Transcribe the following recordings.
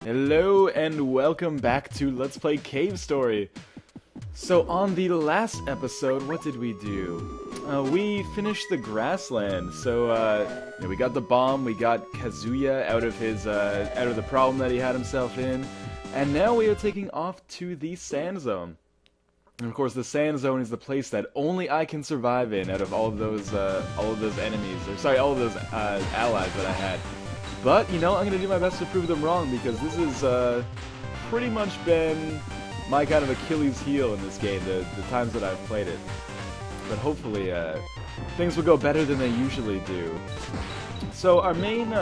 Hello and welcome back to Let's Play Cave Story. So on the last episode, what did we do? We finished the grassland. So we got the bomb, we got Kazuya out of the problem that he had himself in, and now we are taking off to the sand zone. And of course, the sand zone is the place that only I can survive in out of all of those enemies, or sorry, all of those allies that I had. But, you know, I'm going to do my best to prove them wrong, because this has pretty much been my kind of Achilles heel in this game, the times that I've played it. But hopefully, things will go better than they usually do. So our main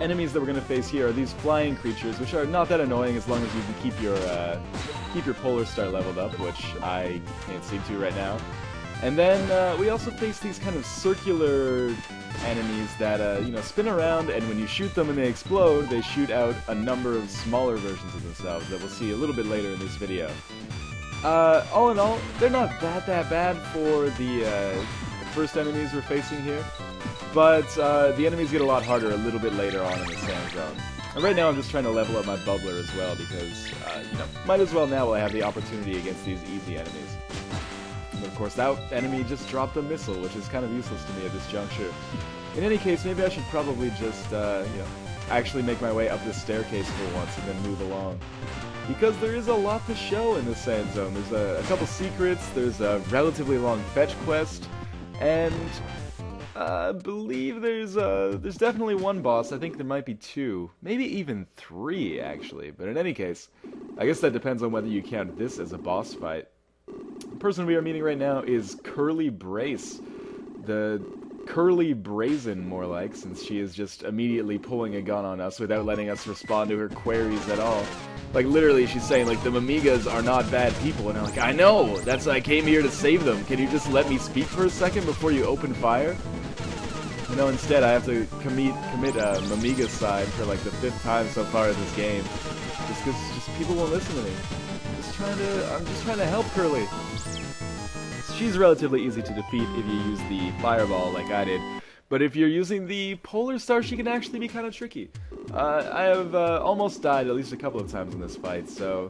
enemies that we're going to face here are these flying creatures, which are not that annoying as long as you can keep your Polar Star leveled up, which I can't seem to right now. And then we also face these kind of circular enemies that spin around, and when you shoot them and they explode, they shoot out a number of smaller versions of themselves that we'll see a little bit later in this video. All in all, they're not that bad for the first enemies we're facing here, but the enemies get a lot harder a little bit later on in the sand zone. And right now I'm just trying to level up my bubbler as well, because might as well now while I have the opportunity against these easy enemies. But of course, that enemy just dropped a missile, which is kind of useless to me at this juncture. In any case, maybe I should probably just, actually make my way up this staircase for once and then move along. Because there is a lot to show in this sand zone. There's a couple secrets, there's a relatively long fetch quest, and I believe there's definitely one boss. I think there might be two, maybe even three, actually. But in any case, I guess that depends on whether you count this as a boss fight. The person we are meeting right now is Curly Brace. The Curly Brazen, more like, since she is just immediately pulling a gun on us without letting us respond to her queries at all. Like, literally, she's saying, like, the Mamigas are not bad people, and I'm like, I know! That's why I came here to save them. Can you just let me speak for a second before you open fire? You know, instead, I have to commit Mamiga's side for, like, the 5th time so far in this game. Just because people won't listen to me. I'm just trying to help Curly. She's relatively easy to defeat if you use the fireball like I did, but if you're using the Polar Star, she can actually be kind of tricky. I have almost died at least a couple of times in this fight, so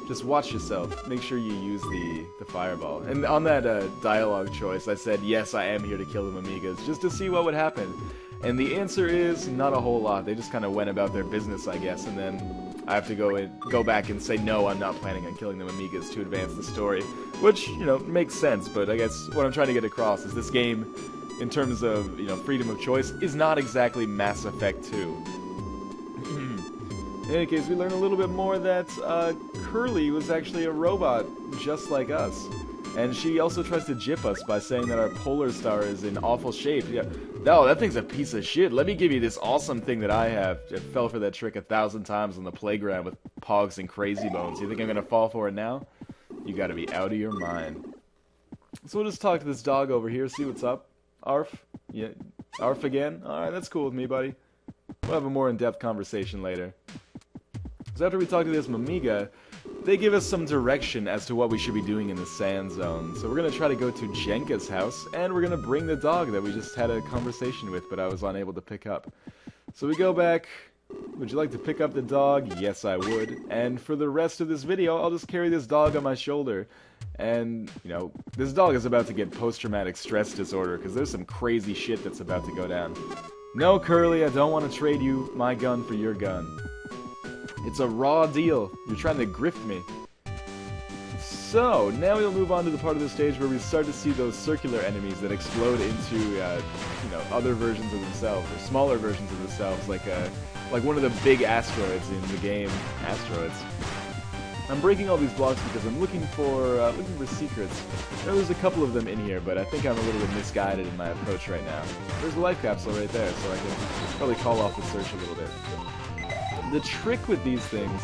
just watch yourself. Make sure you use the fireball. And on that dialogue choice, I said, yes, I am here to kill the Mamigas, just to see what would happen. And the answer is not a whole lot. They just kind of went about their business, I guess, and then I have to go back and say, no, I'm not planning on killing the Amigas to advance the story. Which, makes sense, but I guess what I'm trying to get across is this game, in terms of, freedom of choice, is not exactly Mass Effect 2. In any case, we learn a little bit more that Curly was actually a robot, just like us. And she also tries to jip us by saying that our Polar Star is in awful shape. Yeah. No, that thing's a piece of shit. Let me give you this awesome thing that I have. I fell for that trick 1,000 times on the playground with Pogs and Crazy Bones. You think I'm gonna fall for it now? You gotta be out of your mind. So we'll just talk to this dog over here, see what's up. Arf? Yeah, Arf again? Alright, that's cool with me, buddy. We'll have a more in-depth conversation later. So after we talk to this Mamiga, they give us some direction as to what we should be doing in the sand zone. So we're going to try to go to Jenka's house, and we're going to bring the dog that we just had a conversation with, but I was unable to pick up. So we go back. Would you like to pick up the dog? Yes, I would. And for the rest of this video, I'll just carry this dog on my shoulder. And, this dog is about to get post-traumatic stress disorder, because there's some crazy shit that's about to go down. No, Curly, I don't want to trade you my gun for your gun. It's a raw deal. You're trying to grift me. So, now we'll move on to the part of the stage where we start to see those circular enemies that explode into, other versions of themselves, or smaller versions of themselves, like one of the big asteroids in the game, Asteroids. I'm breaking all these blocks because I'm looking for secrets. There's a couple of them in here, but I think I'm a little bit misguided in my approach right now. There's a life capsule right there, so I can probably call off the search a little bit. The trick with these things,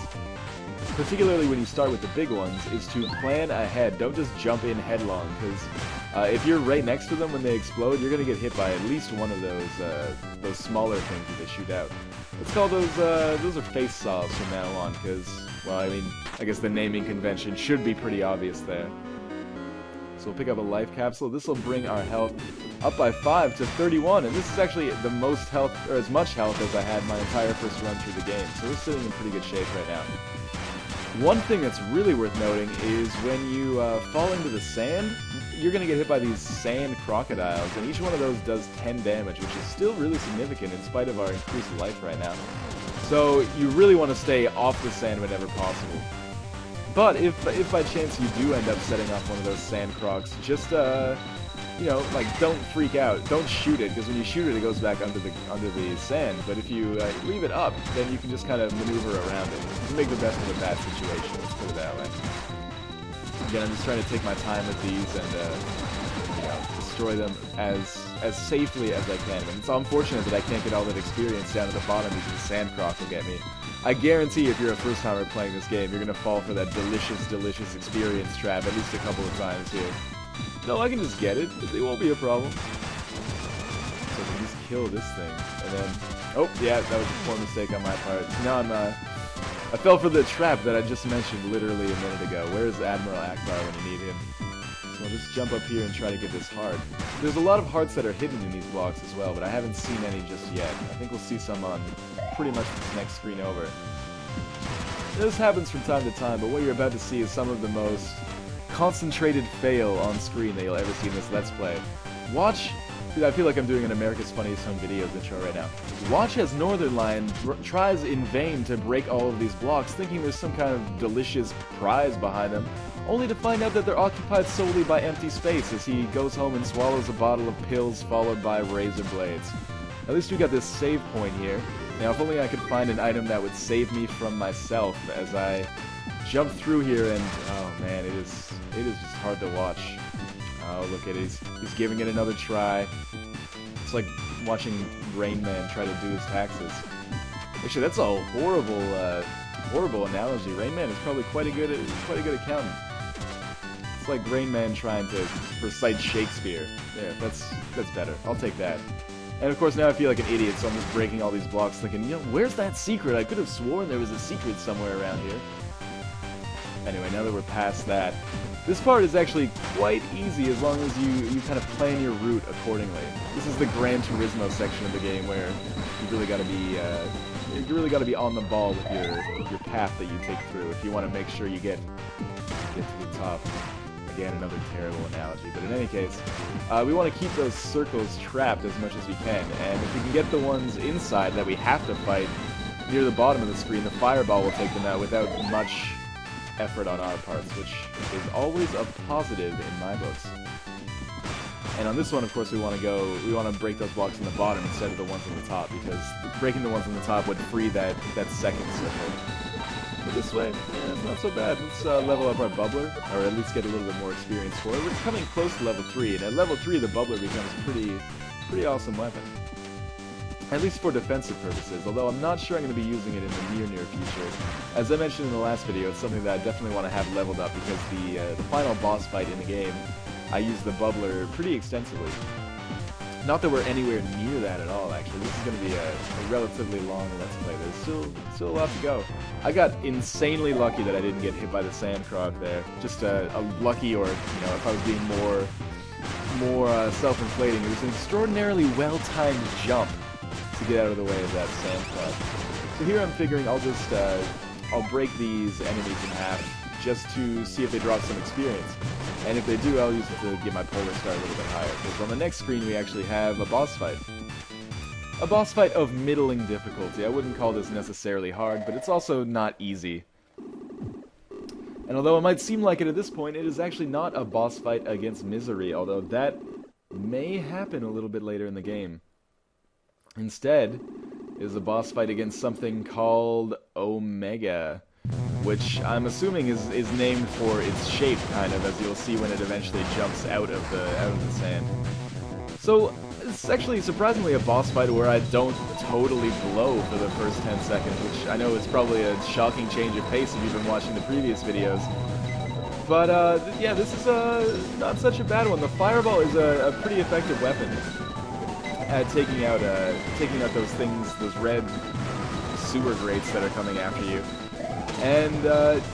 particularly when you start with the big ones, is to plan ahead. Don't just jump in headlong, because if you're right next to them when they explode, you're going to get hit by at least one of those smaller things that they shoot out. Let's call those are face saws from now on, because, well, I mean, I guess the naming convention should be pretty obvious there. So we'll pick up a life capsule. This will bring our health up by 5 to 31, and this is actually the most health, or as much health as I had my entire first run through the game. So we're sitting in pretty good shape right now. One thing that's really worth noting is when you fall into the sand, you're going to get hit by these sand crocodiles, and each one of those does 10 damage, which is still really significant in spite of our increased life right now. So you really want to stay off the sand whenever possible. But if by chance you do end up setting off one of those sand crocs, just you know, like, don't freak out. Don't shoot it, because when you shoot it, it goes back under the sand. But if you leave it up, then you can just kind of maneuver around it. You can make the best of a bad situation, let's put it that way. Again, I'm just trying to take my time with these and, you know, destroy them as safely as I can. And it's unfortunate that I can't get all that experience down at the bottom because the sand croc will get me. I guarantee if you're a first-timer playing this game, you're going to fall for that delicious, delicious experience trap at least a couple of times here. No, I can just get it. It won't be a problem. So I can just kill this thing. And then... Oh, yeah, that was a poor mistake on my part. So now I fell for the trap that I just mentioned literally a minute ago. Where's Admiral Akbar when you need him? So I'll just jump up here and try to get this heart. There's a lot of hearts that are hidden in these blocks as well, but I haven't seen any just yet. I think we'll see some on pretty much this next screen over. This happens from time to time, but what you're about to see is some of the most concentrated fail on screen that you'll ever see in this Let's Play. Watch... Dude, I feel like I'm doing an America's Funniest Home Videos intro right now. Watch as Northern Lion tries in vain to break all of these blocks, thinking there's some kind of delicious prize behind them, only to find out that they're occupied solely by empty space as he goes home and swallows a bottle of pills followed by razor blades. At least we got this save point here. Now, if only I could find an item that would save me from myself as I jump through here, and oh man, it is just hard to watch. Oh, look at it, he's giving it another try. It's like watching Rain Man try to do his taxes. Actually, that's a horrible analogy. Rain Man is probably quite a good accountant. It's like Rain Man trying to recite Shakespeare. Yeah, that's better. I'll take that. And of course now I feel like an idiot, so I'm just breaking all these blocks thinking, you know, where's that secret? I could have sworn there was a secret somewhere around here. Anyway, now that we're past that, this part is actually quite easy as long as you kind of plan your route accordingly. This is the Gran Turismo section of the game where you really got to be on the ball with your path that you take through if you want to make sure you get to the top. Again, another terrible analogy, but in any case, we want to keep those circles trapped as much as we can, and if we can get the ones inside that we have to fight near the bottom of the screen, the fireball will take them out without much effort on our parts, which is always a positive in my books. And on this one, of course, we want to break those blocks on the bottom instead of the ones on the top, because breaking the ones on the top would free that second circle. But this way, yeah, it's not so bad. Let's level up our bubbler, or at least get a little bit more experience for it. We're coming close to level 3, and at level 3 the bubbler becomes a pretty awesome weapon. At least for defensive purposes, although I'm not sure I'm going to be using it in the near future. As I mentioned in the last video, it's something that I definitely want to have leveled up, because the final boss fight in the game, I use the bubbler pretty extensively. Not that we're anywhere near that at all, actually. This is going to be a relatively long Let's Play. There's still a lot to go. I got insanely lucky that I didn't get hit by the sand croc there. Just a lucky, or, you know, if I was being more self-inflating, it was an extraordinarily well-timed jump to get out of the way of that sand croc. So here I'm figuring I'll break these enemies in half just to see if they drop some experience. And if they do, I'll use it to get my polar star a little bit higher, because on the next screen we actually have a boss fight. A boss fight of middling difficulty. I wouldn't call this necessarily hard, but it's also not easy. And although it might seem like it at this point, it is actually not a boss fight against Misery, although that may happen a little bit later in the game. Instead, it is a boss fight against something called Omega, which I'm assuming is named for its shape, kind of, as you'll see when it eventually jumps out of the sand. So it's actually surprisingly a boss fight where I don't totally blow for the first 10 seconds, which I know is probably a shocking change of pace if you've been watching the previous videos. But yeah, this is not such a bad one. The fireball is a pretty effective weapon at taking out those things, those red sewer grates that are coming after you. And,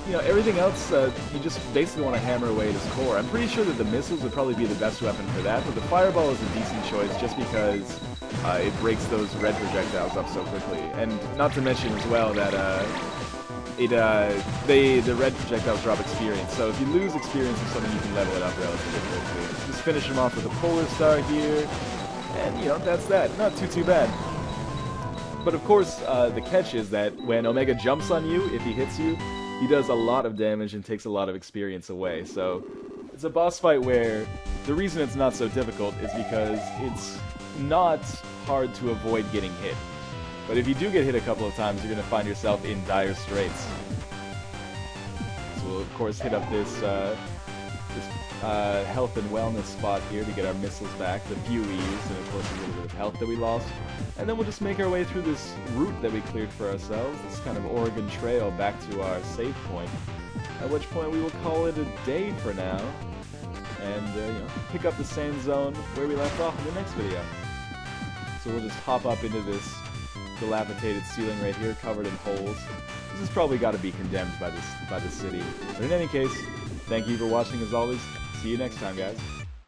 you know, everything else, you just basically want to hammer away at his core. I'm pretty sure that the missiles would probably be the best weapon for that, but the fireball is a decent choice just because it breaks those red projectiles up so quickly. And not to mention as well that the red projectiles drop experience, so if you lose experience with something, you can level it up relatively quickly. Just finish him off with a Polar Star here, and, you know, that's that. Not too bad. But of course, the catch is that when Omega jumps on you, if he hits you, he does a lot of damage and takes a lot of experience away. So it's a boss fight where the reason it's not so difficult is because it's not hard to avoid getting hit. But if you do get hit a couple of times, you're going to find yourself in dire straits. So we'll of course hit up this health and wellness spot here to get our missiles back, the few we used, and of course a little bit of health that we lost. And then we'll just make our way through this route that we cleared for ourselves, this kind of Oregon Trail back to our save point, at which point we will call it a day for now, and you know, pick up the same zone where we left off in the next video. So we'll just hop up into this dilapidated ceiling right here, covered in holes. This has probably got to be condemned by the city. But in any case, thank you for watching as always. See you next time, guys.